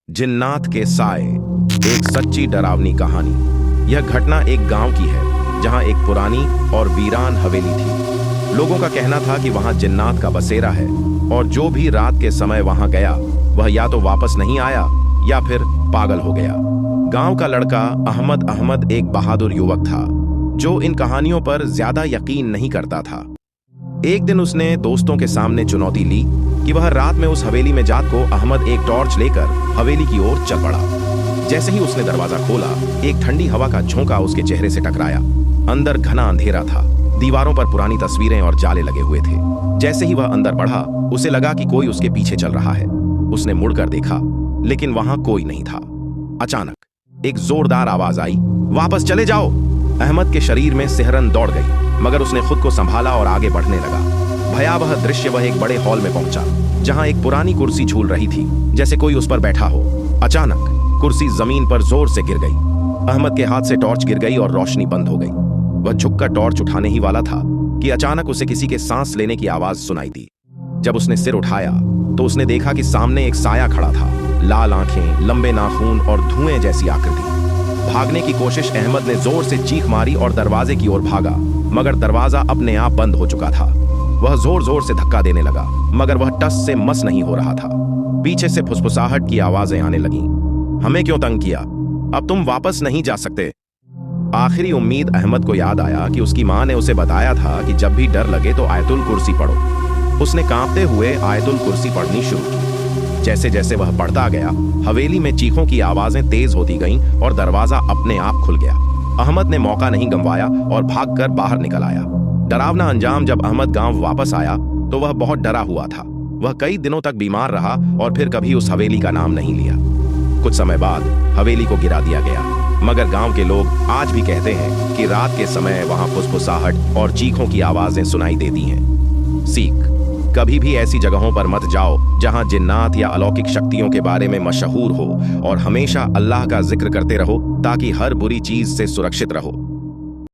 जिन्नात के साए, एक सच्ची डरावनी कहानी। यह घटना एक गांव की है जहां एक पुरानी और वीरान हवेली थी। लोगों का कहना था कि वहां जिन्नात का बसेरा है और जो भी रात के समय वहां गया वह या तो वापस नहीं आया या फिर पागल हो गया। गांव का लड़का अहमद एक बहादुर युवक था जो इन कहानियों पर ज्यादा यकीन नहीं करता था। एक दिन उसने दोस्तों के सामने चुनौती ली कि वह रात में उस हवेली में जात को अहमद एक टॉर्च लेकर हवेली की ओर चल पड़ा। जैसे ही उसने दरवाजा खोला, एक ठंडी हवा का झोंका उसके चेहरे से टकराया। अंदर घना अंधेरा था, दीवारों पर पुरानी तस्वीरें और जाले लगे हुए थे। जैसे ही वह अंदर बढ़ा, उसे लगा कि कोई उसके पीछे चल रहा है। उसने मुड़कर देखा, लेकिन वहां कोई नहीं था। अचानक एक जोरदार आवाज आई, वापस चले जाओ। अहमद के शरीर में सिहरन दौड़ गई, मगर उसने खुद को संभाला और आगे बढ़ने लगा। भयावह दृश्य वह एक बड़े हॉल में पहुंचा जहां एक पुरानी कुर्सी झूल रही थी, जैसे कोई उस पर बैठा हो। अचानक कुर्सी जमीन पर जोर से गिर गई। अहमद के हाथ से टॉर्च गिर गई और रोशनी बंद हो गई। वह झुककर टॉर्च उठाने ही वाला था कि अचानक उसे किसी के सांस लेने की आवाज सुनाई दी। जब उसने सिर उठाया तो उसने देखा कि सामने एक साया खड़ा था, लाल आंखें, लंबे नाखून और धुएं जैसी आकृति। भागने की कोशिश अहमद ने जोर से चीख मारी और दरवाजे की ओर भागा, मगर दरवाजा अपने आप बंद हो चुका था। वह जोर जोर से धक्का देने लगा, मगर वह टस से मस नहीं हो रहा था। पीछे से फुसफुसाहट की आवाजें आने लगीं। हमें क्यों तंग किया? अब तुम वापस नहीं जा सकते। आखिरी उम्मीद अहमद को याद आया कि उसकी मां ने उसे बताया था कि जब भी डर लगे तो आयतुल कुर्सी पढ़ो। उसने कांपते हुए आयतुल कुर्सी पढ़नी शुरू की। जैसे जैसे वह पढ़ता गया, हवेली में चीखों की आवाजें तेज होती गईं और दरवाजा अपने आप खुल गया। अहमद ने मौका नहीं गंवाया और भागकर बाहर निकल आया। डरावना अंजाम जब अहमद गांव वापस आया तो वह बहुत डरा हुआ था। वह कई दिनों तक बीमार रहा और फिर कभी उस हवेली का नाम नहीं लिया। कुछ समय बाद हवेली को गिरा दिया गया, मगर गांव के लोग आज भी कहते हैं कि रात के समय वहां फुसफुसाहट और चीखों की आवाजें सुनाई देती हैं। सीख: कभी भी ऐसी जगहों पर मत जाओ जहां जिन्नात या अलौकिक शक्तियों के बारे में मशहूर हो, और हमेशा अल्लाह का जिक्र करते रहो ताकि हर बुरी चीज से सुरक्षित रहो।